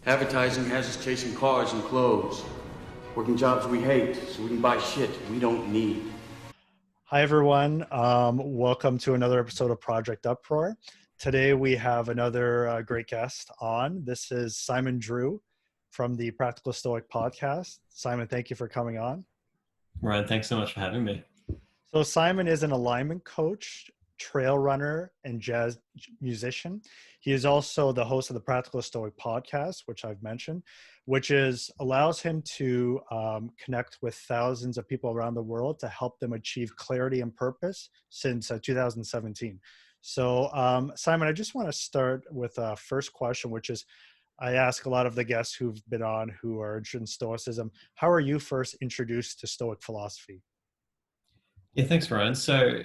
Advertising has us chasing cars and clothes, working jobs we hate so we can buy shit we don't need. Hi, everyone. Welcome to another episode of Project Uproar. Today, we have another great guest on. This is Simon Drew from the Practical Stoic Podcast. Simon, thank you for coming on. Ryan, thanks so much for having me. So Simon is an alignment coach, trail runner, and jazz musician. He is also the host of the Practical Stoic Podcast, which I've mentioned, which allows him to connect with thousands of people around the world to help them achieve clarity and purpose since 2017. So Simon, I just want to start with a first question, which is, I ask a lot of the guests who've been on who are interested in Stoicism, how are you first introduced to Stoic philosophy? Yeah, thanks, Ryan. So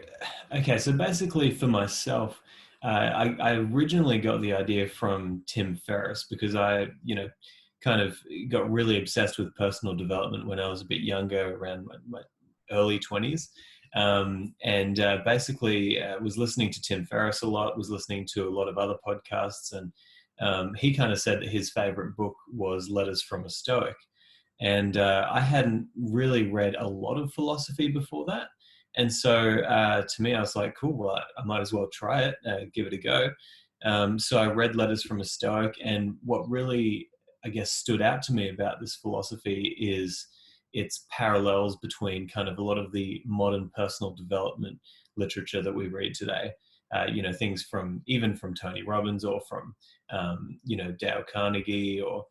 basically for myself, I originally got the idea from Tim Ferriss because I, kind of got really obsessed with personal development when I was a bit younger, around my early 20s. Basically was listening to Tim Ferriss a lot, was listening to a lot of other podcasts, and he kind of said that his favorite book was Letters from a Stoic. And I hadn't really read a lot of philosophy before that. And so to me, I was like, cool, well, I might as well try it, give it a go. So I read Letters from a Stoic, and what really, I guess, stood out to me about this philosophy is its parallels between kind of a lot of the modern personal development literature that we read today. Things from Tony Robbins or from, Dale Carnegie or,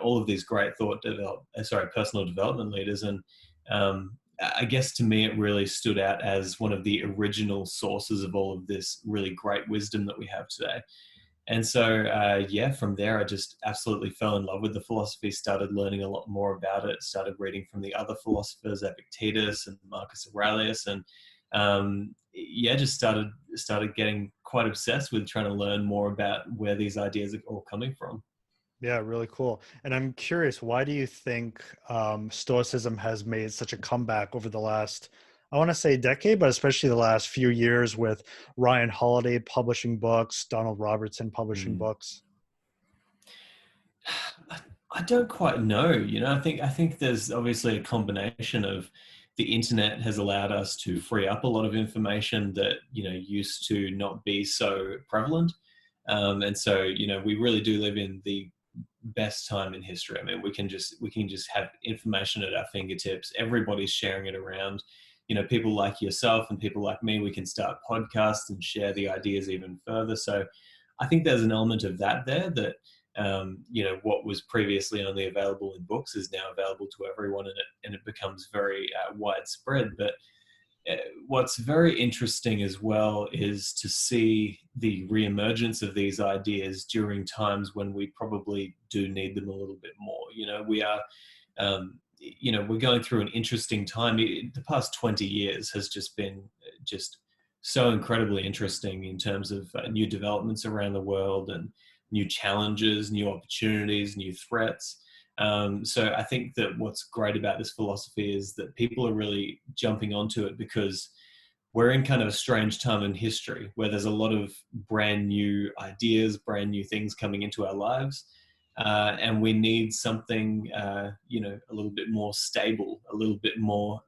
all of these great personal development leaders. And I guess to me, it really stood out as one of the original sources of all of this really great wisdom that we have today. And so, from there, I just absolutely fell in love with the philosophy, started learning a lot more about it, started reading from the other philosophers, Epictetus and Marcus Aurelius, and just started getting quite obsessed with trying to learn more about where these ideas are all coming from. Yeah, really cool. And I'm curious, why do you think Stoicism has made such a comeback over the last, I want to say decade, but especially the last few years with Ryan Holiday publishing books, Donald Robertson publishing books? I don't quite know. I think there's obviously a combination of the internet has allowed us to free up a lot of information that, used to not be so prevalent. And so, we really do live in the best time in history. I mean, we can just have information at our fingertips. Everybody's sharing it around. People like yourself and people like me, we can start podcasts and share the ideas even further. So I think there's an element of that there that, what was previously only available in books is now available to everyone, and it becomes very widespread. But what's very interesting as well is to see the reemergence of these ideas during times when we probably do need them a little bit more. We are, we're going through an interesting time. The past 20 years has just been so incredibly interesting in terms of new developments around the world and new challenges, new opportunities, new threats. So I think that what's great about this philosophy is that people are really jumping onto it because we're in kind of a strange time in history where there's a lot of brand new ideas, brand new things coming into our lives. And we need something, a little bit more stable, a little bit more,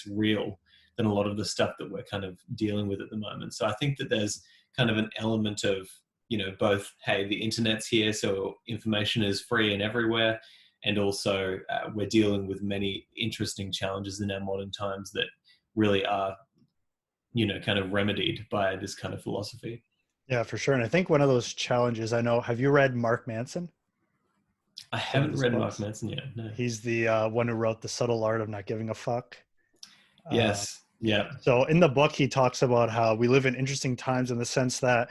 real than a lot of the stuff that we're kind of dealing with at the moment. So I think that there's kind of an element of, both, hey, the internet's here, so information is free and everywhere. And also we're dealing with many interesting challenges in our modern times that really are, kind of remedied by this kind of philosophy. Yeah, for sure. And I think one of those challenges, have you read Mark Manson? I haven't read Mark Manson yet. No. He's the one who wrote The Subtle Art of Not Giving a Fuck. Yes. Yeah. So in the book, he talks about how we live in interesting times in the sense that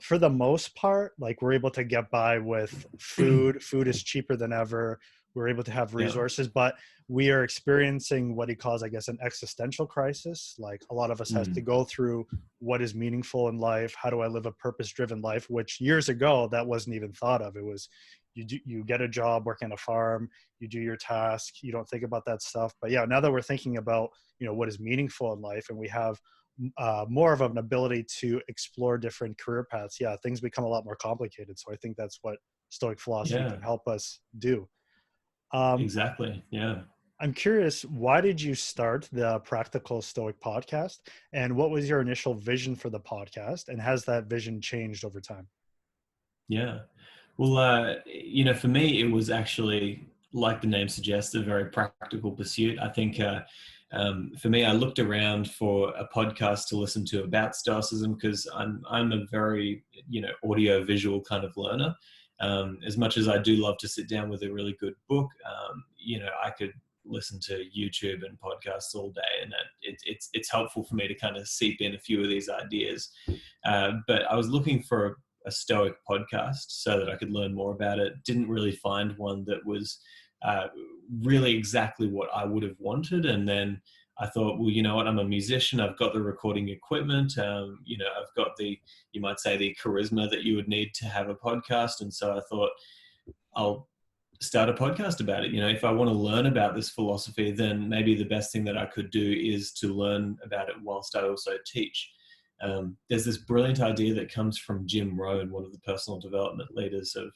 for the most part, like we're able to get by with food. Food is cheaper than ever. We're able to have resources, but we are experiencing what he calls, I guess, an existential crisis. Like a lot of us has to go through what is meaningful in life. How do I live a purpose-driven life? Which years ago, that wasn't even thought of. It was you get a job, work on a farm, you do your task, you don't think about that stuff. But yeah, now that we're thinking about, what is meaningful in life, and we have more of an ability to explore different career paths, things become a lot more complicated. So I think that's what Stoic philosophy Yeah, can help us do. Um, exactly. Yeah. I'm curious, why did you start the Practical Stoic podcast? And what was your initial vision for the podcast? And has that vision changed over time? Yeah. Well, for me, it was actually, like the name suggests, a very practical pursuit. I think for me, I looked around for a podcast to listen to about Stoicism because I'm a very, audio visual kind of learner. As much as I do love to sit down with a really good book, I could listen to YouTube and podcasts all day, and it's helpful for me to kind of seep in a few of these ideas. But I was looking for a Stoic podcast so that I could learn more about it. Didn't really find one that was really exactly what I would have wanted. And then I thought, well, you know what? I'm a musician. I've got the recording equipment. I've got you might say, the charisma that you would need to have a podcast. And so I thought, I'll start a podcast about it. If I want to learn about this philosophy, then maybe the best thing that I could do is to learn about it whilst I also teach. There's this brilliant idea that comes from Jim Rohn, one of the personal development leaders of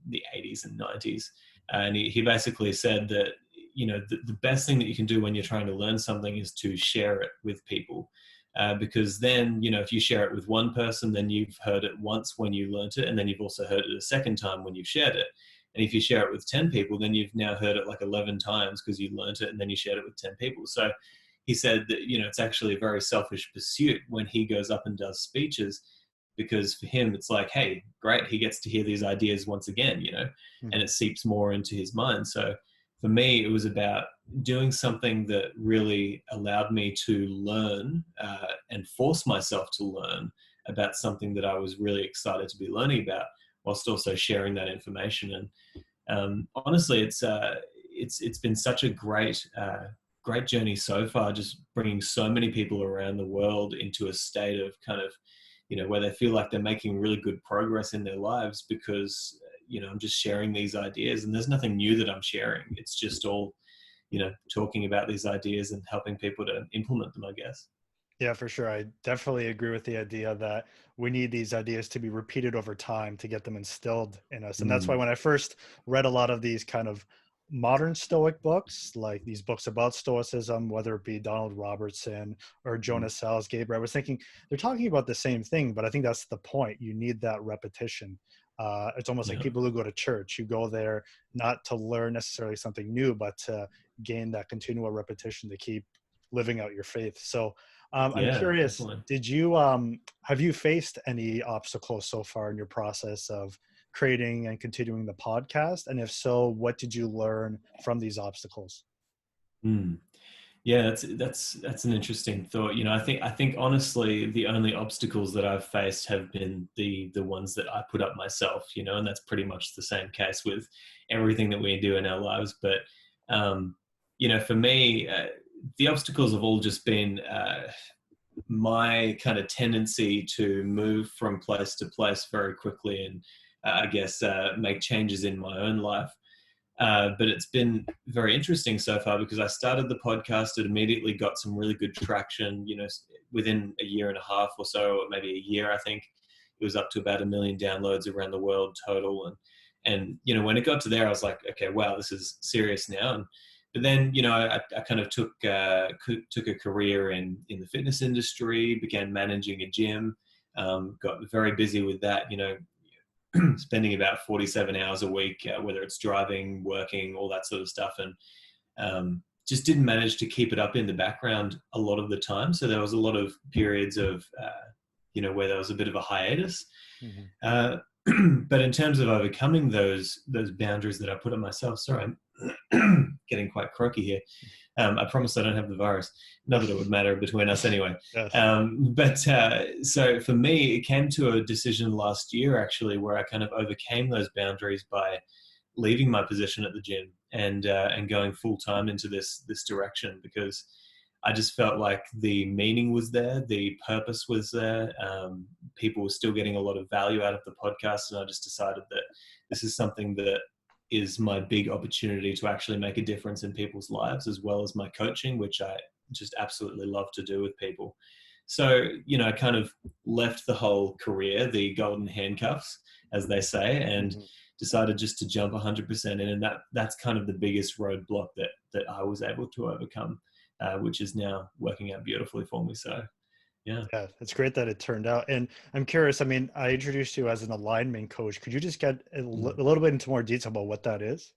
the 80s and 90s. And he basically said that, the best thing that you can do when you're trying to learn something is to share it with people. Because then, if you share it with one person, then you've heard it once when you learnt it, and then you've also heard it a second time when you've shared it. And if you share it with 10 people, then you've now heard it like 11 times because you learnt it and then you shared it with 10 people. So he said that, it's actually a very selfish pursuit when he goes up and does speeches, because for him, it's like, hey, great, he gets to hear these ideas once again, and it seeps more into his mind. So for me, it was about doing something that really allowed me to learn and force myself to learn about something that I was really excited to be learning about, whilst also sharing that information. And honestly, it's been such a great journey so far, just bringing so many people around the world into a state of kind of, where they feel like they're making really good progress in their lives because, I'm just sharing these ideas, and there's nothing new that I'm sharing. It's just all, talking about these ideas and helping people to implement them, I guess. Yeah, for sure. I definitely agree with the idea that we need these ideas to be repeated over time to get them instilled in us. And that's why when I first read a lot of these kind of modern Stoic books, like these books about Stoicism, whether it be Donald Robertson or Jonas Salzgeber, I was thinking they're talking about the same thing, but I think that's the point. You need that repetition. It's almost like people who go to church, you go there not to learn necessarily something new, but to gain that continual repetition to keep living out your faith. So I'm curious, definitely. did you have you faced any obstacles so far in your process of creating and continuing the podcast? And if so, what did you learn from these obstacles? Yeah, that's an interesting thought. I think honestly, the only obstacles that I've faced have been the ones that I put up myself, and that's pretty much the same case with everything that we do in our lives. But for me, the obstacles have all just been my kind of tendency to move from place to place very quickly and I guess make changes in my own life. But it's been very interesting so far because I started the podcast. It immediately got some really good traction, within a year and a half or so, or maybe a year, I think it was up to about 1 million downloads around the world total. And when it got to there, I was like, okay, wow, this is serious now. But then, I kind of took a career in the fitness industry, began managing a gym, got very busy with that, spending about 47 hours a week, whether it's driving, working, all that sort of stuff. And just didn't manage to keep it up in the background a lot of the time. So there was a lot of periods of, where there was a bit of a hiatus. But in terms of overcoming those boundaries that I put on myself, sorry, I'm getting quite croaky here. I promise I don't have the virus. Not that it would matter between us anyway. Yes. So for me, it came to a decision last year, actually, where I kind of overcame those boundaries by leaving my position at the gym and going full time into this direction, because I just felt like the meaning was there, the purpose was there. People were still getting a lot of value out of the podcast, and I just decided that this is something that is my big opportunity to actually make a difference in people's lives, as well as my coaching, which I just absolutely love to do with people. So, I kind of left the whole career, the golden handcuffs, as they say, and decided just to jump 100% in. And that's kind of the biggest roadblock that I was able to overcome, which is now working out beautifully for me. So, yeah. Yeah, it's great that it turned out. And I'm curious, I mean, I introduced you as an alignment coach. Could you just get a little bit into more detail about what that is?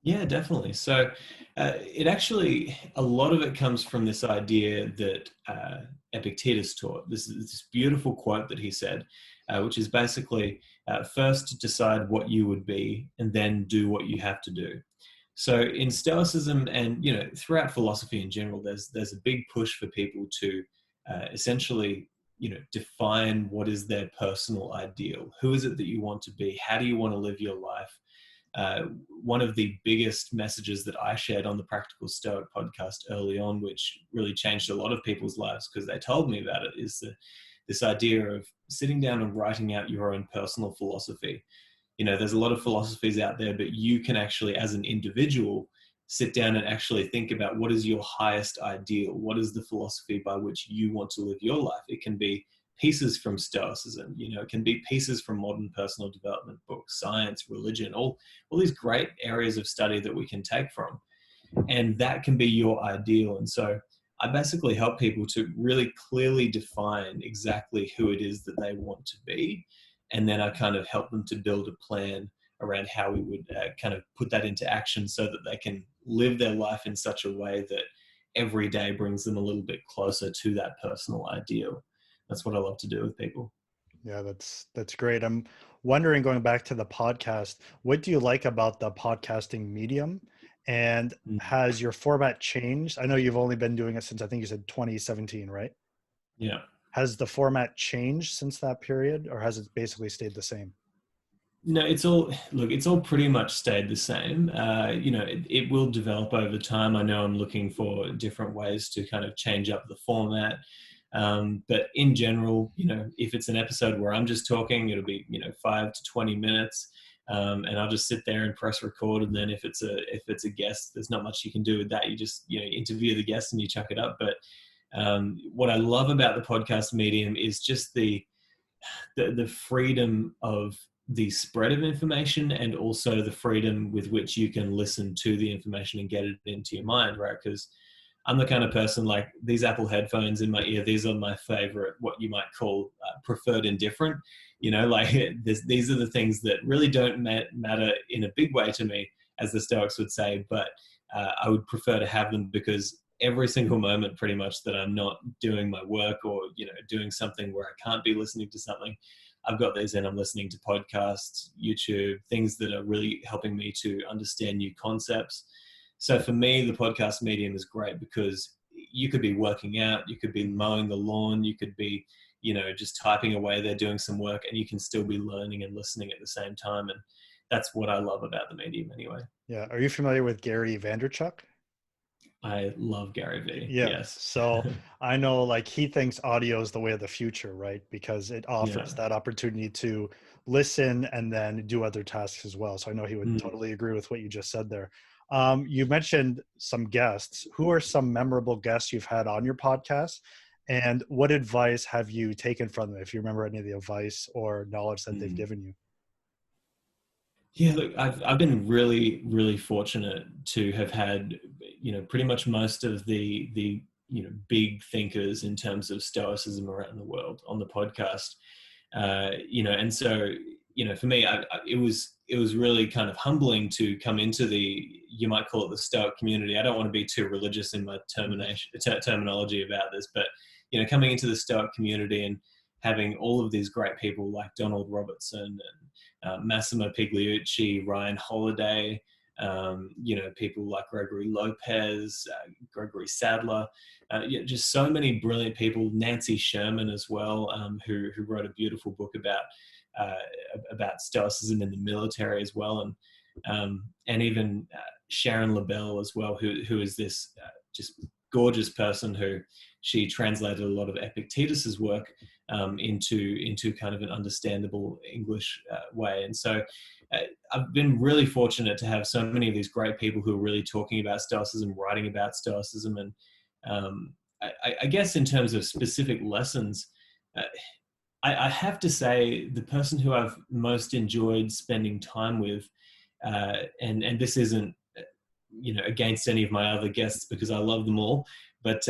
Yeah, definitely. So it actually, a lot of it comes from this idea that Epictetus taught. This is this beautiful quote that he said, which is basically first decide what you would be and then do what you have to do. So in Stoicism and, throughout philosophy in general, there's a big push for people to essentially, define what is their personal ideal. Who is it that you want to be? How do you want to live your life? One of the biggest messages that I shared on the Practical Stoic podcast early on, which really changed a lot of people's lives because they told me about it, is this idea of sitting down and writing out your own personal philosophy. There's a lot of philosophies out there, but you can actually, as an individual, sit down and actually think about what is your highest ideal? What is the philosophy by which you want to live your life? It can be pieces from Stoicism, it can be pieces from modern personal development books, science, religion, all these great areas of study that we can take from. And that can be your ideal. And so I basically help people to really clearly define exactly who it is that they want to be. And then I kind of help them to build a plan around how we would kind of put that into action so that they can live their life in such a way that every day brings them a little bit closer to that personal ideal. That's what I love to do with people. Yeah, that's great. I'm wondering, going back to the podcast, what do you like about the podcasting medium? And has your format changed? I know you've only been doing it since, I think you said 2017, right? Yeah. Has the format changed since that period, or has it basically stayed the same? No, it's all pretty much stayed the same. It will develop over time. I know I'm looking for different ways to kind of change up the format. But in general, if it's an episode where I'm just talking, it'll be, 5 to 20 minutes. And I'll just sit there and press record. And then if it's a guest, there's not much you can do with that. You just, interview the guest and you chuck it up. But what I love about the podcast medium is just the freedom of the spread of information, and also the freedom with which you can listen to the information and get it into your mind, right? Because I'm the kind of person, like, these Apple headphones in my ear, these are my favorite, what you might call preferred indifferent. These are the things that really don't matter in a big way to me, as the Stoics would say, but I would prefer to have them, because every single moment pretty much that I'm not doing my work or, doing something where I can't be listening to something, I've got these and I'm listening to podcasts, YouTube, things that are really helping me to understand new concepts. So for me, the podcast medium is great because you could be working out, you could be mowing the lawn, you could be, just typing away there doing some work, and you can still be learning and listening at the same time. And that's what I love about the medium anyway. Yeah. Are you familiar with Gary Vaynerchuk? I love Gary Vee. Yeah. Yes. So I know, like, he thinks audio is the way of the future, right? Because it offers that opportunity to listen and then do other tasks as well. So I know he would totally agree with what you just said there. You mentioned some guests. Who are some memorable guests you've had on your podcast? And what advice have you taken from them, if you remember any of the advice or knowledge that they've given you? Yeah, look, I've been really, really fortunate to have had, pretty much most of the big thinkers in terms of Stoicism around the world on the podcast. And so, for me, it was really kind of humbling to come into you might call it the Stoic community. I don't want to be too religious in my terminology about this, but, coming into the Stoic community and having all of these great people like Donald Robertson and Massimo Pigliucci, Ryan Holiday, people like Gregory Lopez, Gregory Sadler, just so many brilliant people. Nancy Sherman as well, who wrote a beautiful book about Stoicism in the military as well, and even Sharon LaBelle as well, who is this just gorgeous person who she translated a lot of Epictetus's work into kind of an understandable English way. And so I've been really fortunate to have so many of these great people who are really talking about Stoicism, writing about Stoicism. And I guess in terms of specific lessons, I have to say the person who I've most enjoyed spending time with, and this isn't, against any of my other guests because I love them all, but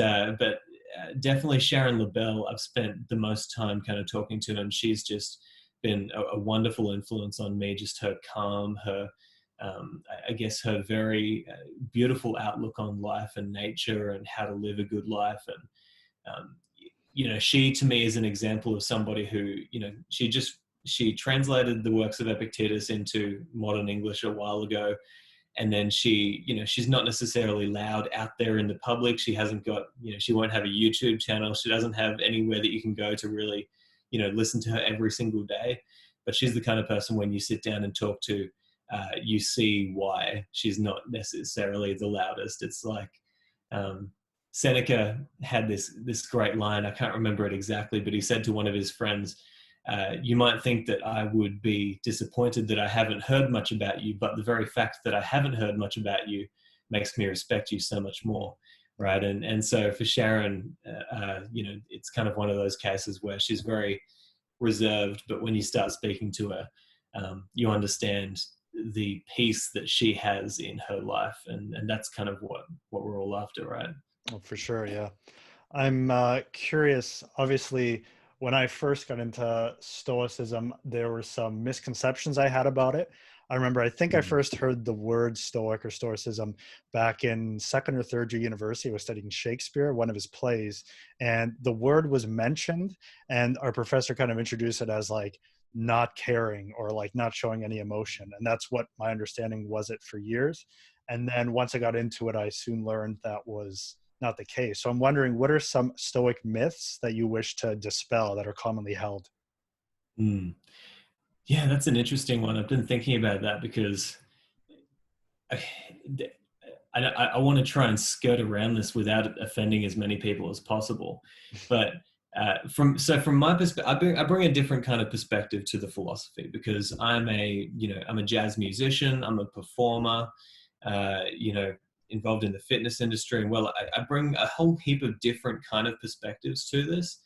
definitely Sharon LaBelle, I've spent the most time kind of talking to, and she's just been a wonderful influence on me. Just her calm, her, I guess her very beautiful outlook on life and nature and how to live a good life. And, she to me is an example of somebody who, she translated the works of Epictetus into modern English a while ago. And then she's not necessarily loud out there in the public. She hasn't got, she won't have a YouTube channel. She doesn't have anywhere that you can go to really, listen to her every single day. But she's the kind of person when you sit down and talk to, you see why she's not necessarily the loudest. It's like Seneca had this great line. I can't remember it exactly, but he said to one of his friends, you might think that I would be disappointed that I haven't heard much about you, but the very fact that I haven't heard much about you makes me respect you so much more, right? And so for Sharon, it's kind of one of those cases where she's very reserved, but when you start speaking to her, you understand the peace that she has in her life, and that's kind of what we're all after, right? Oh, for sure, yeah. I'm curious, obviously, when I first got into Stoicism, there were some misconceptions I had about it. I think I first heard the word Stoic or Stoicism back in second or third year university. I was studying Shakespeare, one of his plays, and the word was mentioned, and our professor kind of introduced it as like not caring or like not showing any emotion. And that's what my understanding was it for years. And then once I got into it, I soon learned that was not the case. So I'm wondering, what are some Stoic myths that you wish to dispel that are commonly held? Yeah, that's an interesting one. I've been thinking about that because I want to try and skirt around this without offending as many people as possible. But from my perspective, I bring a different kind of perspective to the philosophy because I'm a jazz musician. I'm a performer. Involved in the fitness industry, and I bring a whole heap of different kind of perspectives to this.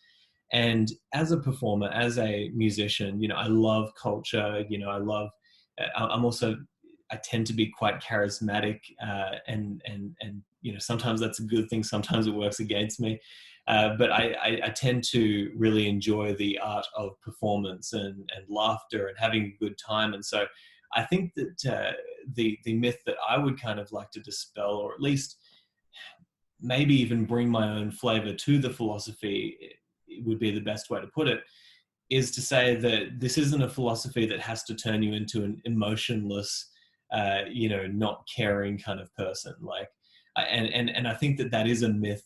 And as a performer, as a musician, I love culture. I tend to be quite charismatic, and sometimes that's a good thing. Sometimes it works against me. But I tend to really enjoy the art of performance and laughter and having a good time. And so I think that the myth that I would kind of like to dispel, or at least maybe even bring my own flavor to the philosophy, it would be the best way to put it, is to say that this isn't a philosophy that has to turn you into an emotionless, not caring kind of person. And I think that is a myth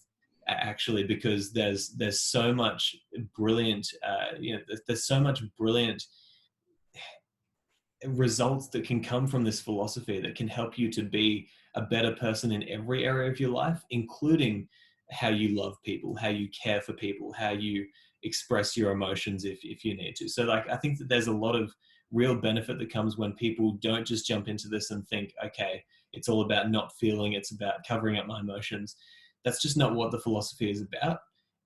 actually, because there's so much brilliant, there's so much brilliant results that can come from this philosophy that can help you to be a better person in every area of your life, including how you love people, how you care for people, how you express your emotions if you need to. So I think that there's a lot of real benefit that comes when people don't just jump into this and think, okay, it's all about not feeling, it's about covering up my emotions. That's just not what the philosophy is about.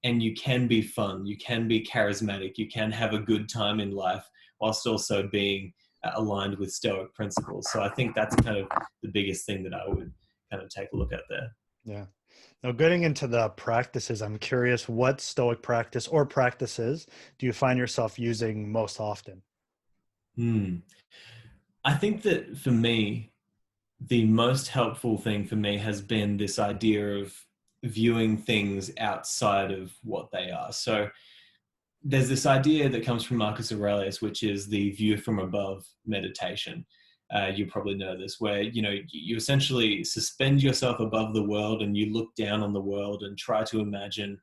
And you can be fun, you can be charismatic, you can have a good time in life whilst also being aligned with Stoic principles. So I think that's kind of the biggest thing that I would kind of take a look at there. Yeah. Now, getting into the practices, I'm curious, what Stoic practice or practices do you find yourself using most often? I think that for me, the most helpful thing for me has been this idea of viewing things outside of what they are. So there's this idea that comes from Marcus Aurelius, which is the view from above meditation. You probably know this, where you essentially suspend yourself above the world and you look down on the world and try to imagine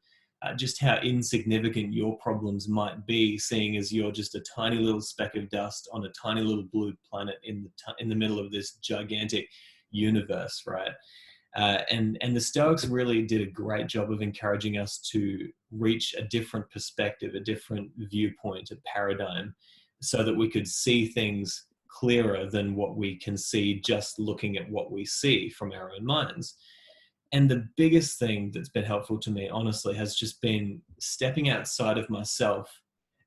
just how insignificant your problems might be, seeing as you're just a tiny little speck of dust on a tiny little blue planet in the middle of this gigantic universe, right? And the Stoics really did a great job of encouraging us to reach a different perspective, a different viewpoint, a paradigm, so that we could see things clearer than what we can see just looking at what we see from our own minds. And the biggest thing that's been helpful to me, honestly, has just been stepping outside of myself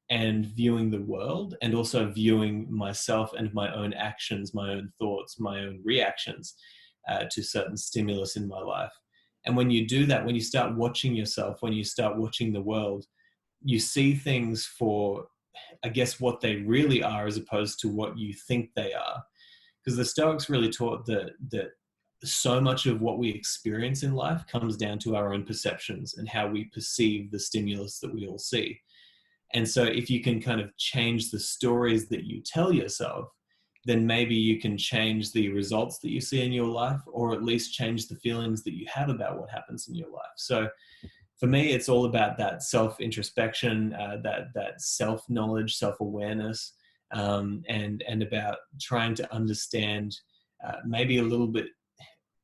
and viewing the world, and also viewing myself and my own actions, my own thoughts, my own reactions to certain stimulus in my life. And when you do that, when you start watching yourself, when you start watching the world, you see things for, I guess, what they really are, as opposed to what you think they are. Because the Stoics really taught that so much of what we experience in life comes down to our own perceptions and how we perceive the stimulus that we all see. And so if you can kind of change the stories that you tell yourself, then maybe you can change the results that you see in your life, or at least change the feelings that you have about what happens in your life. So for me, it's all about that self-introspection, that self-knowledge, self-awareness, and about trying to understand maybe a little bit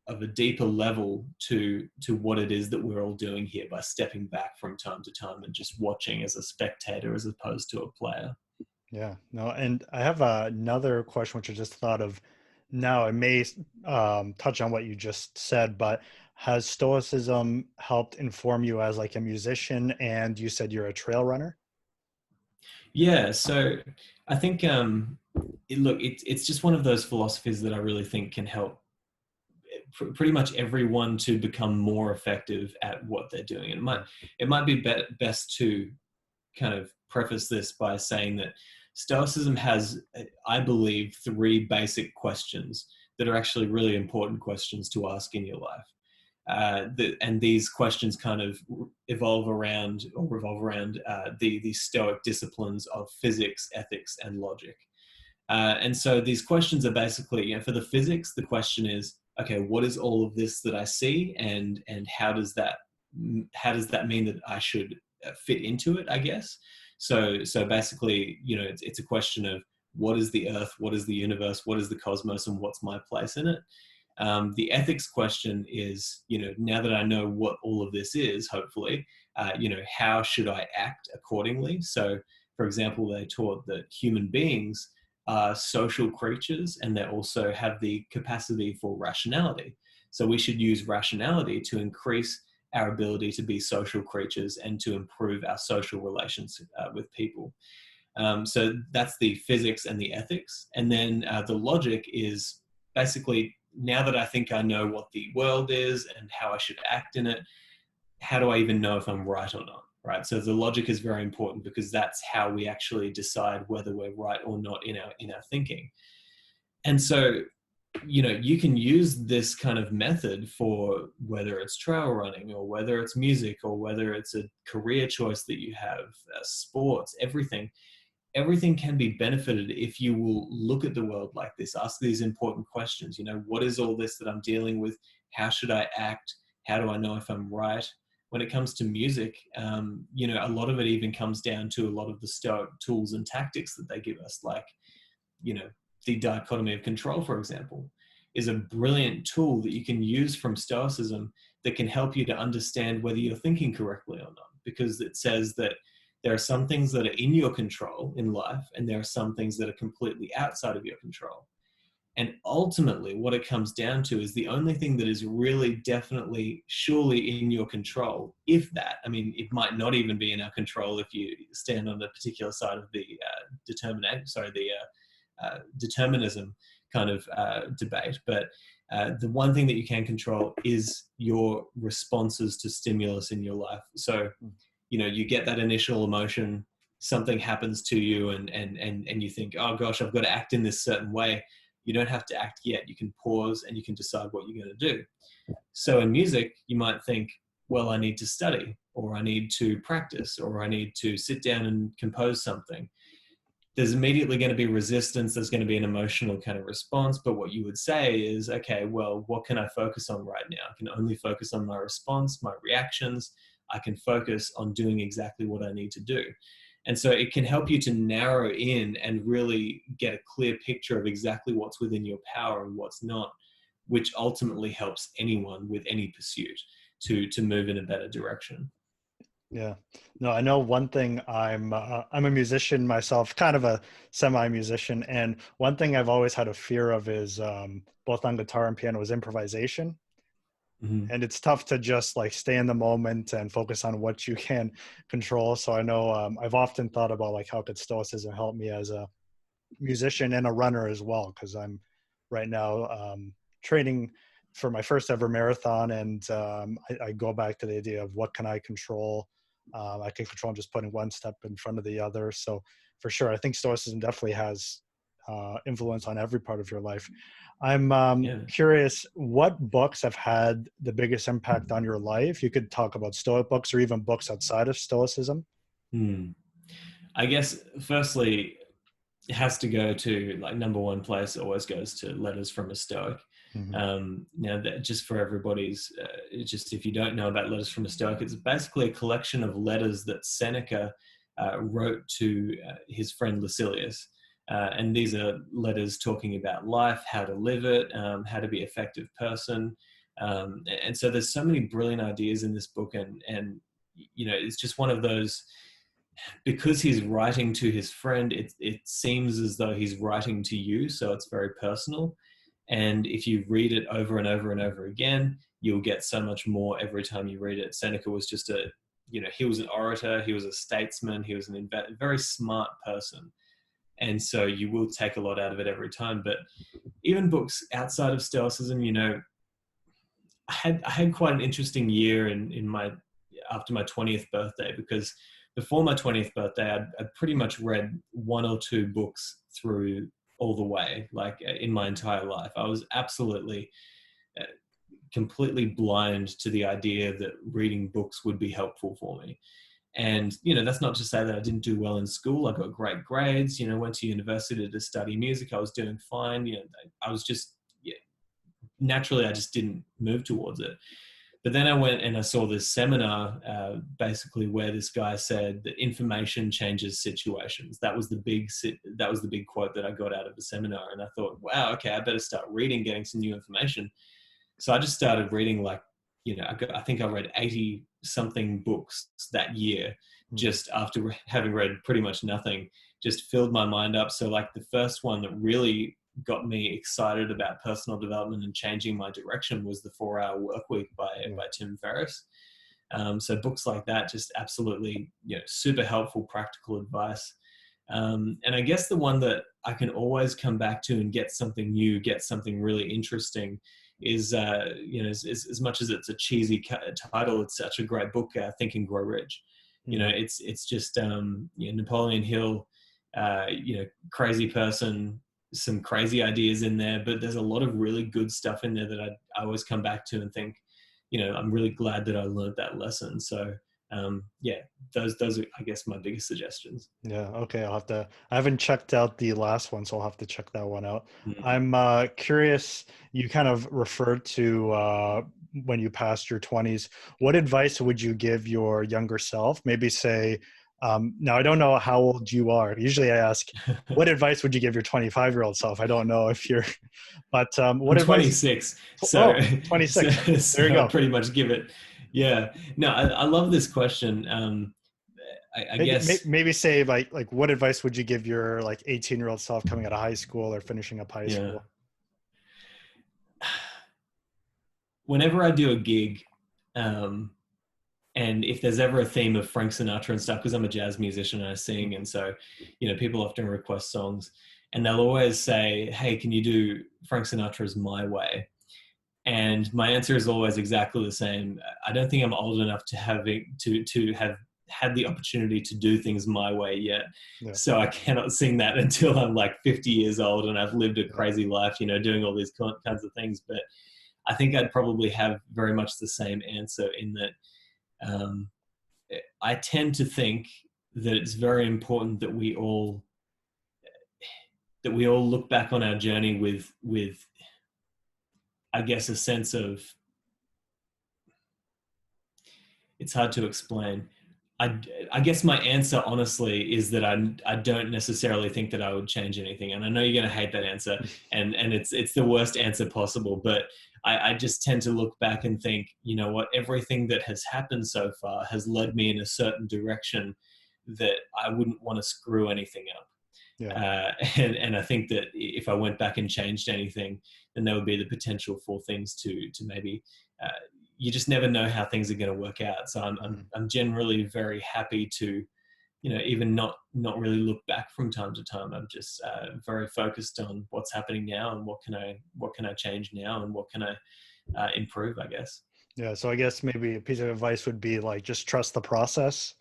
of a deeper level to what it is that we're all doing here, by stepping back from time to time and just watching as a spectator as opposed to a player. Yeah, no, and I have another question which I just thought of now. It may touch on what you just said, but has Stoicism helped inform you as like a musician? And you said you're a trail runner. Yeah, so I think it's just one of those philosophies that I really think can help pretty much everyone to become more effective at what they're doing. And it might be best to kind of preface this by saying that Stoicism has, I believe, 3 basic questions that are actually really important questions to ask in your life. And these questions kind of revolve around the Stoic disciplines of physics, ethics, and logic. And so these questions are basically, for the physics, the question is, okay, what is all of this that I see, and how does that mean that I should fit into it, I guess. So basically, it's a question of, what is the earth, what is the universe, what is the cosmos, and what's my place in it. The ethics question is, now that I know what all of this is, hopefully, how should I act accordingly? So, for example, they taught that human beings are social creatures, and they also have the capacity for rationality. So we should use rationality to increase our ability to be social creatures and to improve our social relations with people. So that's the physics and the ethics. And then the logic is basically, now that I think I know what the world is and how I should act in it, how do I even know if I'm right or not? Right. So the logic is very important, because that's how we actually decide whether we're right or not in our thinking. And so, you can use this kind of method for whether it's trail running, or whether it's music, or whether it's a career choice that you have, sports, everything can be benefited if you will look at the world like this, ask these important questions. What is all this that I'm dealing with? How should I act? How do I know if I'm right? When it comes to music, a lot of it even comes down to a lot of the Stoic tools and tactics that they give us, like, the dichotomy of control, for example, is a brilliant tool that you can use from Stoicism that can help you to understand whether you're thinking correctly or not, because it says that there are some things that are in your control in life, and there are some things that are completely outside of your control. And ultimately, what it comes down to is the only thing that is really definitely surely in your control, if that, it might not even be in our control if you stand on a particular side of the determinism kind of debate. But the one thing that you can control is your responses to stimulus in your life. So, you get that initial emotion, something happens to you, and you think, oh gosh, I've got to act in this certain way. You don't have to act yet. You can pause and you can decide what you're going to do. So in music, you might think, well, I need to study, or I need to practice, or I need to sit down and compose something. There's immediately going to be resistance. There's going to be an emotional kind of response. But what you would say is, okay, well, what can I focus on right now? I can only focus on my response, my reactions. I can focus on doing exactly what I need to do. And so it can help you to narrow in and really get a clear picture of exactly what's within your power and what's not, which ultimately helps anyone with any pursuit to move in a better direction. Yeah, no, I know one thing. I'm a musician myself, kind of a semi-musician, and one thing I've always had a fear of is both on guitar and piano is improvisation. Mhm. and it's tough to just like stay in the moment and focus on what you can control. So I know I've often thought about like how could Stoicism help me as a musician and a runner as well, because I'm right now training for my first ever marathon, and I go back to the idea of what can I control. I can control just putting one step in front of the other. So for sure, I think Stoicism definitely has influence on every part of your life. I'm Yeah. curious, what books have had the biggest impact on your life? You could talk about Stoic books or even books outside of Stoicism. Hmm. I guess firstly, it has to go to, like, number one place always goes to Letters from a Stoic. Mm-hmm. Now, that just for everybody's, just if you don't know about Letters from a Stoic, it's basically a collection of letters that Seneca wrote to his friend Lucilius. And these are letters talking about life, how to live it, how to be an effective person. And so there's so many brilliant ideas in this book, and it's just one of those, because he's writing to his friend, it seems as though he's writing to you, so it's very personal. And if you read it over and over and over again, you'll get so much more every time you read it. Seneca was just he was an orator, he was a statesman, he was a very smart person. And so you will take a lot out of it every time. But even books outside of Stoicism, I had quite an interesting year after my 20th birthday, because before my 20th birthday, I'd pretty much read one or two books through all the way, like in my entire life. I was absolutely completely blind to the idea that reading books would be helpful for me. And, that's not to say that I didn't do well in school. I got great grades, went to university to study music. I was doing fine. I was just, naturally, I just didn't move towards it. But then I went and I saw this seminar, basically where this guy said that information changes situations. That was the big quote that I got out of the seminar. And I thought, wow, okay, I better start reading, getting some new information. So I just started reading, I think I read 80 something books that year, just after having read pretty much nothing, just filled my mind up. So like the first one that really got me excited about personal development and changing my direction was The 4-Hour Workweek by Tim Ferriss. So books like that, just absolutely, super helpful, practical advice. And I guess the one that I can always come back to and get something new, get something really interesting is, as much as it's a cheesy title, it's such a great book, Think and Grow Rich. It's just, Napoleon Hill, crazy person, some crazy ideas in there, but there's a lot of really good stuff in there that I always come back to and think, I'm really glad that I learned that lesson. So those are, I guess, my biggest suggestions. Yeah. Okay. I haven't checked out the last one, so I'll have to check that one out. Mm. I'm curious, you kind of referred to when you passed your 20s. What advice would you give your younger self? Maybe say, now I don't know how old you are. Usually I ask, what advice would you give your 25-year-old self? I don't know if you're, but what I'm advice? 26. So, 26. so There you go. I'll pretty much give it. Yeah. No, I love this question. I guess maybe say like what advice would you give your 18-year-old self coming out of high school or finishing up high school? Whenever I do a gig, and if there's ever a theme of Frank Sinatra and stuff, because I'm a jazz musician and I sing, and so, people often request songs, and they'll always say, hey, can you do Frank Sinatra's My Way? And my answer is always exactly the same. I don't think I'm old enough to have had the opportunity to do things my way yet. Yeah. So I cannot sing that until I'm like 50 years old and I've lived a crazy life, doing all these kinds of things. But I think I'd probably have very much the same answer, in that I tend to think that it's very important that we all look back on our journey with I guess a sense of, it's hard to explain. I guess my answer, honestly, is that I don't necessarily think that I would change anything. And I know you're going to hate that answer, and it's the worst answer possible, but I just tend to look back and think, you know what, everything that has happened so far has led me in a certain direction that I wouldn't want to screw anything up. Yeah. And I think that if I went back and changed anything, then there would be the potential for things to maybe you just never know how things are going to work out. So I'm generally very happy to, even not really look back from time to time. I'm just very focused on what's happening now and what can I change now and what can I improve, I guess. Yeah. So I guess maybe a piece of advice would be like, just trust the process.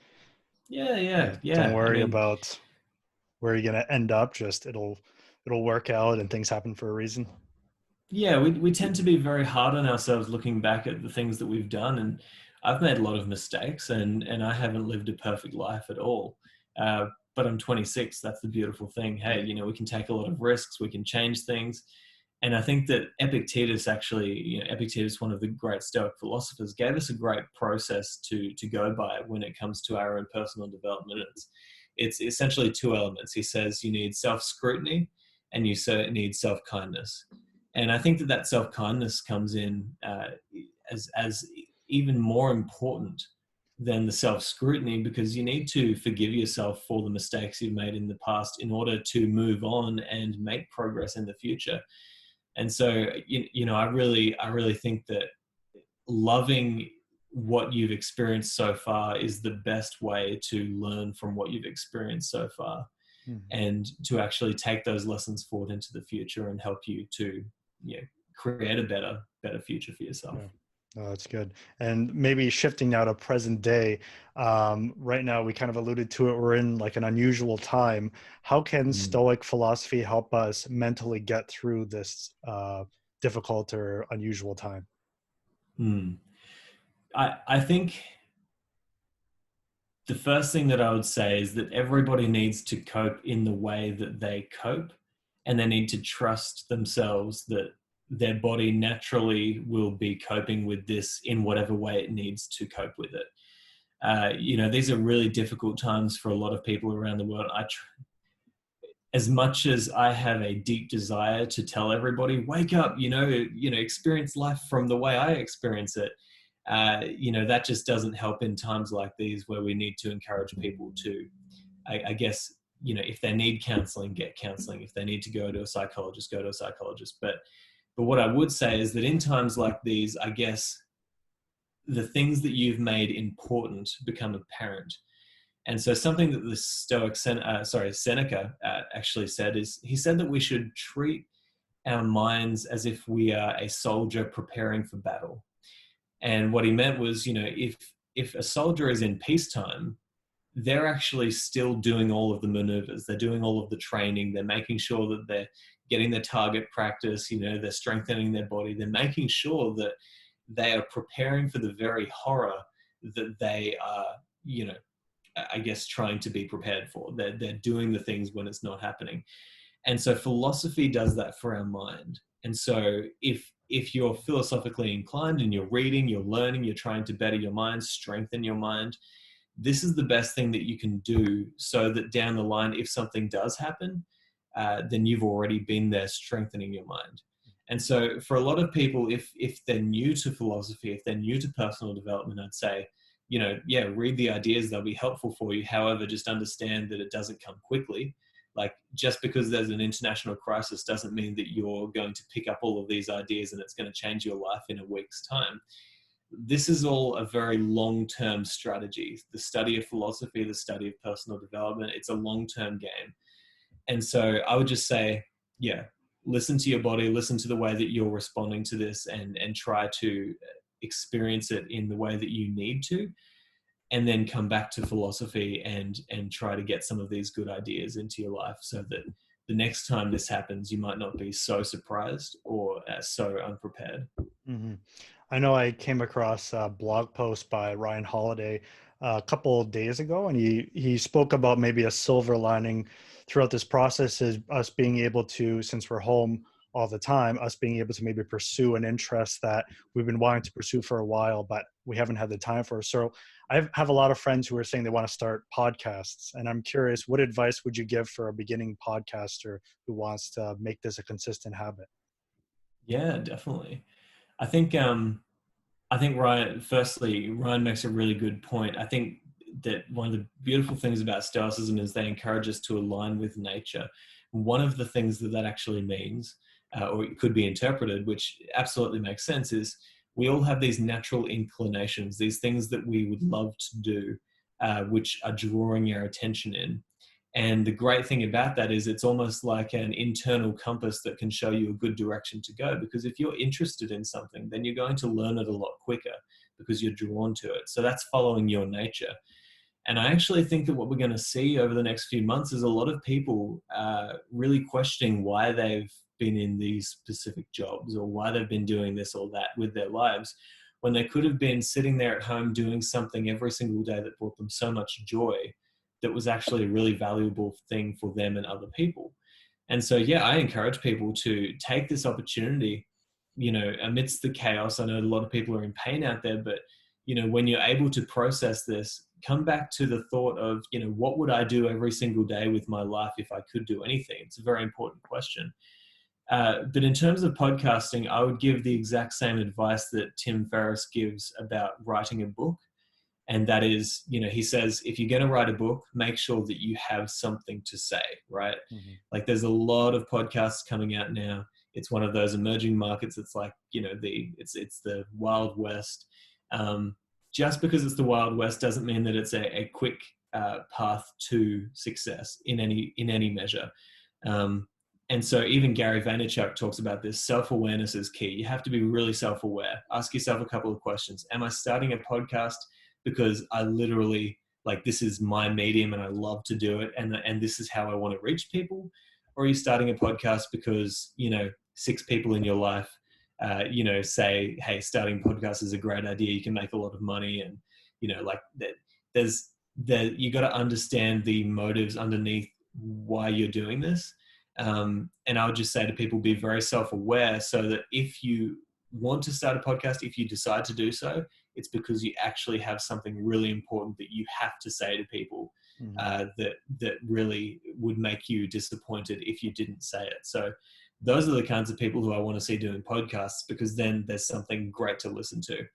Yeah. Don't worry about where you're going to end up. Just it'll work out and things happen for a reason. Yeah. We tend to be very hard on ourselves looking back at the things that we've done. And I've made a lot of mistakes and I haven't lived a perfect life at all. But I'm 26. That's the beautiful thing. Hey, we can take a lot of risks. We can change things. And I think that Epictetus actually, Epictetus, one of the great Stoic philosophers, gave us a great process to go by when it comes to our own personal development. It's essentially two elements. He says you need self-scrutiny and you need self-kindness. And I think that self-kindness comes in as even more important than the self-scrutiny, because you need to forgive yourself for the mistakes you've made in the past in order to move on and make progress in the future. And so, I really think that loving what you've experienced so far is the best way to learn from what you've experienced so far, and to actually take those lessons forward into the future and help you to, create a better future for yourself. Yeah. Oh, that's good. And maybe shifting now to present day, right now we kind of alluded to it, we're in like an unusual time. How can Stoic philosophy help us mentally get through this difficult or unusual time? I think the first thing that I would say is that everybody needs to cope in the way that they cope, and they need to trust themselves that their body naturally will be coping with this in whatever way it needs to cope with it. These are really difficult times for a lot of people around the world. As much as I have a deep desire to tell everybody, wake up, experience life from the way I experience it, that just doesn't help in times like these, where we need to encourage people to, I guess, if they need counseling, get counseling. If they need to go to a psychologist, go to a psychologist. But what I would say is that in times like these, I guess the things that you've made important become apparent. And so something that the Stoic Seneca actually said is, he said that we should treat our minds as if we are a soldier preparing for battle. And what he meant was, if a soldier is in peacetime, they're actually still doing all of the maneuvers. They're doing all of the training. They're making sure that they're getting their target practice. They're strengthening their body. They're making sure that they are preparing for the very horror that they are, I guess, trying to be prepared for. They're doing the things when it's not happening. And so philosophy does that for our mind. And so if you're philosophically inclined and you're reading, you're learning, you're trying to better your mind, strengthen your mind, this is the best thing that you can do, so that down the line, if something does happen, then you've already been there strengthening your mind. And so for a lot of people, if they're new to philosophy, if they're new to personal development, I'd say, read the ideas, they'll be helpful for you. However, just understand that it doesn't come quickly. Like, just because there's an international crisis doesn't mean that you're going to pick up all of these ideas and it's going to change your life in a week's time. This is all a very long-term strategy. The study of philosophy, the study of personal development, it's a long-term game. And so I would just say, listen to your body, listen to the way that you're responding to this, and try to experience it in the way that you need to, and then come back to philosophy and try to get some of these good ideas into your life, so that the next time this happens, you might not be so surprised or so unprepared. Mm-hmm. I know I came across a blog post by Ryan Holiday a couple of days ago, and he spoke about maybe a silver lining throughout this process is us being able to, since we're home all the time, us being able to maybe pursue an interest that we've been wanting to pursue for a while, but we haven't had the time for. So I have a lot of friends who are saying they want to start podcasts, and I'm curious, what advice would you give for a beginning podcaster who wants to make this a consistent habit? Yeah, definitely. I think Ryan makes a really good point. I think that one of the beautiful things about Stoicism is they encourage us to align with nature. One of the things that actually means, or it could be interpreted, which absolutely makes sense, is we all have these natural inclinations, these things that we would love to do, which are drawing our attention in. And the great thing about that is it's almost like an internal compass that can show you a good direction to go. Because if you're interested in something, then you're going to learn it a lot quicker because you're drawn to it. So that's following your nature. And I actually think that what we're going to see over the next few months is a lot of people really questioning why they've been in these specific jobs or why they've been doing this or that with their lives, when they could have been sitting there at home doing something every single day that brought them so much joy, that was actually a really valuable thing for them and other people. And so, yeah, I encourage people to take this opportunity, amidst the chaos. I know a lot of people are in pain out there, but, when you're able to process this, come back to the thought of, what would I do every single day with my life if I could do anything? It's a very important question. But in terms of podcasting, I would give the exact same advice that Tim Ferriss gives about writing a book. And that is, he says, if you're going to write a book, make sure that you have something to say, right? Mm-hmm. Like there's a lot of podcasts coming out now. It's one of those emerging markets. It's like, it's the Wild West. Just because it's the Wild West doesn't mean that it's a quick path to success in any measure. And so even Gary Vaynerchuk talks about this. Self-awareness is key. You have to be really self-aware. Ask yourself a couple of questions. Am I starting a podcast because I literally, this is my medium and I love to do it and this is how I want to reach people? Or are you starting a podcast because, 6 people in your life, say, hey, starting a podcast is a great idea. You can make a lot of money. And, you got to understand the motives underneath why you're doing this. And I would just say to people, be very self-aware so that if you want to start a podcast, if you decide to do so, it's because you actually have something really important that you have to say to people, that really would make you disappointed if you didn't say it. So those are the kinds of people who I want to see doing podcasts, because then there's something great to listen to.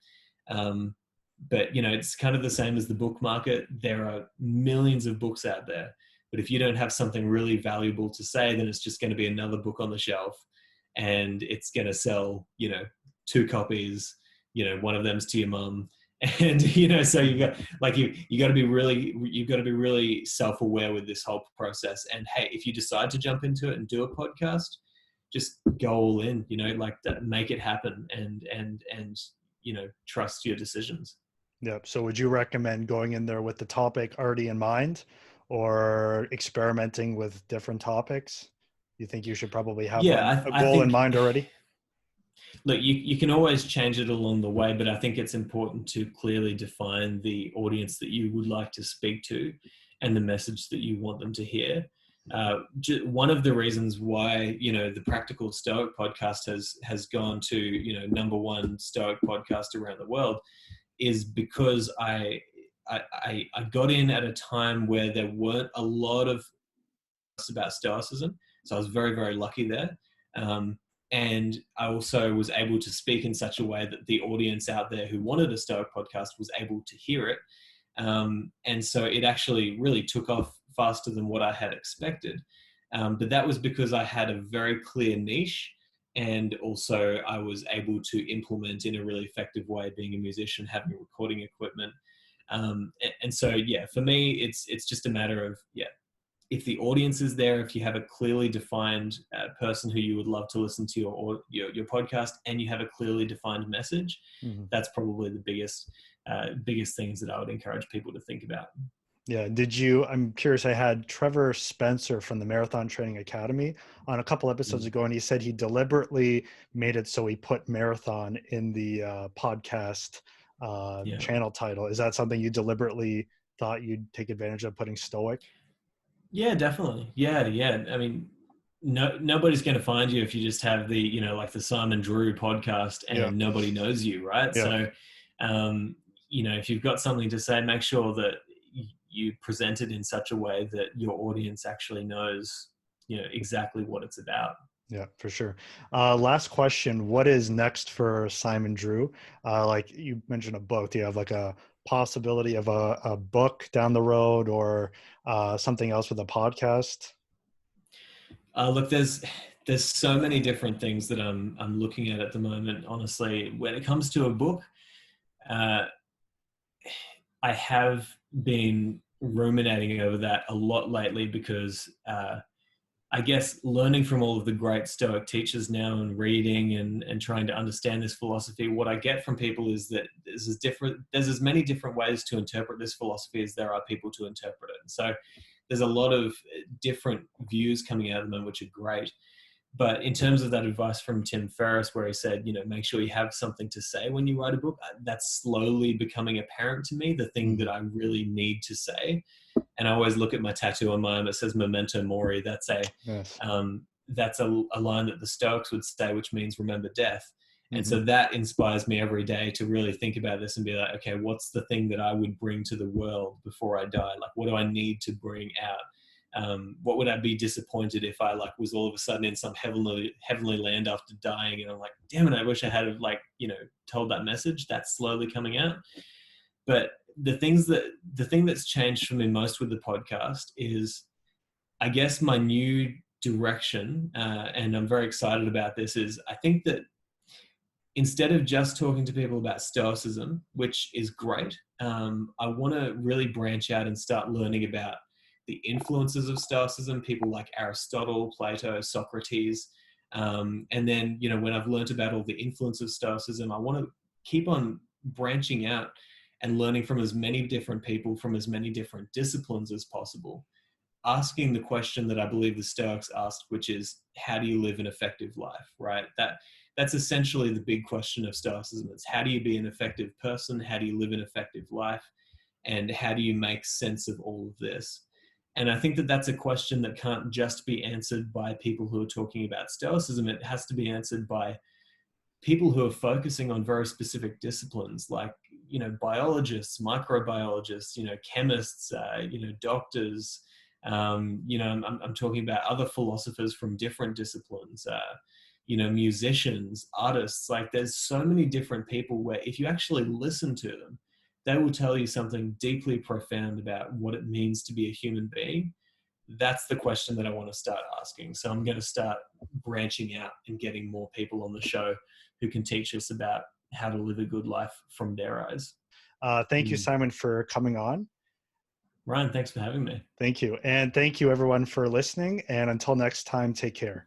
But, it's kind of the same as the book market. There are millions of books out there, but if you don't have something really valuable to say, then it's just going to be another book on the shelf, and it's going to sell, 2 copies, one of them's to your mum. And, so you got to be really self-aware with this whole process. And hey, if you decide to jump into it and do a podcast, just go all in, make it happen and trust your decisions. Yep. So would you recommend going in there with the topic already in mind, or experimenting with different topics? You think you should probably have a goal in mind already? Look, you can always change it along the way, but I think it's important to clearly define the audience that you would like to speak to and the message that you want them to hear. One of the reasons why, the Practical Stoic Podcast has gone to, #1 Stoic podcast around the world is because I got in at a time where there weren't a lot of about Stoicism. So I was very, very lucky there. And I also was able to speak in such a way that the audience out there who wanted a Stoic podcast was able to hear it. And so it actually really took off faster than what I had expected. But that was because I had a very clear niche, and also I was able to implement in a really effective way, being a musician, having recording equipment. And so, yeah, for me, it's just a matter of, if the audience is there, if you have a clearly defined person who you would love to listen to your podcast, and you have a clearly defined message, that's probably the biggest things that I would encourage people to think about. Yeah. I'm curious, I had Trevor Spencer from the Marathon Training Academy on a couple episodes ago, and he said he deliberately made it so he put marathon in the podcast channel title. Is that something you deliberately thought you'd take advantage of, putting Stoic? Yeah, definitely. Yeah. I mean, nobody's going to find you if you just have the, the Simon Drew podcast and nobody knows you, right? Yeah. So, if you've got something to say, make sure that you present it in such a way that your audience actually knows, exactly what it's about. Yeah, for sure. Last question. What is next for Simon Drew? Like you mentioned a book. Do you have like a possibility of a book down the road, or something else with a podcast? Look, there's there's so many different things that I'm looking at the moment. Honestly, when it comes to a book, I have been ruminating over that a lot lately because I guess learning from all of the great Stoic teachers now and reading and trying to understand this philosophy, what I get from people is that there's as many different ways to interpret this philosophy as there are people to interpret it. So there's a lot of different views coming out of them, which are great. But in terms of that advice from Tim Ferriss, where he said, make sure you have something to say when you write a book, that's slowly becoming apparent to me, the thing that I really need to say. And I always look at my tattoo on my arm that says "Memento Mori." That's a line that the Stoics would say, which means "remember death." And so that inspires me every day to really think about this and be like, okay, what's the thing that I would bring to the world before I die? Like, what do I need to bring out? What would I be disappointed if I was all of a sudden in some heavenly land after dying, and I'm like, damn it, I wish I had told that message. That's slowly coming out. But the thing that's changed for me most with the podcast is, I guess, my new direction, and I'm very excited about this, is I think that instead of just talking to people about Stoicism, which is great, I want to really branch out and start learning about the influences of Stoicism, people like Aristotle, Plato, Socrates. And then, when I've learned about all the influence of Stoicism, I want to keep on branching out and learning from as many different people from as many different disciplines as possible, asking the question that I believe the Stoics asked, which is, how do you live an effective life, right? That's essentially the big question of Stoicism. It's how do you be an effective person? How do you live an effective life? And how do you make sense of all of this? And I think that that's a question that can't just be answered by people who are talking about Stoicism. It has to be answered by people who are focusing on very specific disciplines, like, biologists, microbiologists, chemists, doctors. I'm talking about other philosophers from different disciplines, musicians, artists. Like, there's so many different people where if you actually listen to them, they will tell you something deeply profound about what it means to be a human being. That's the question that I want to start asking. So I'm going to start branching out and getting more people on the show who can teach us about how to live a good life from their eyes. Thank you, Simon, for coming on. Ryan, thanks for having me. Thank you. And thank you, everyone, for listening. And until next time, take care.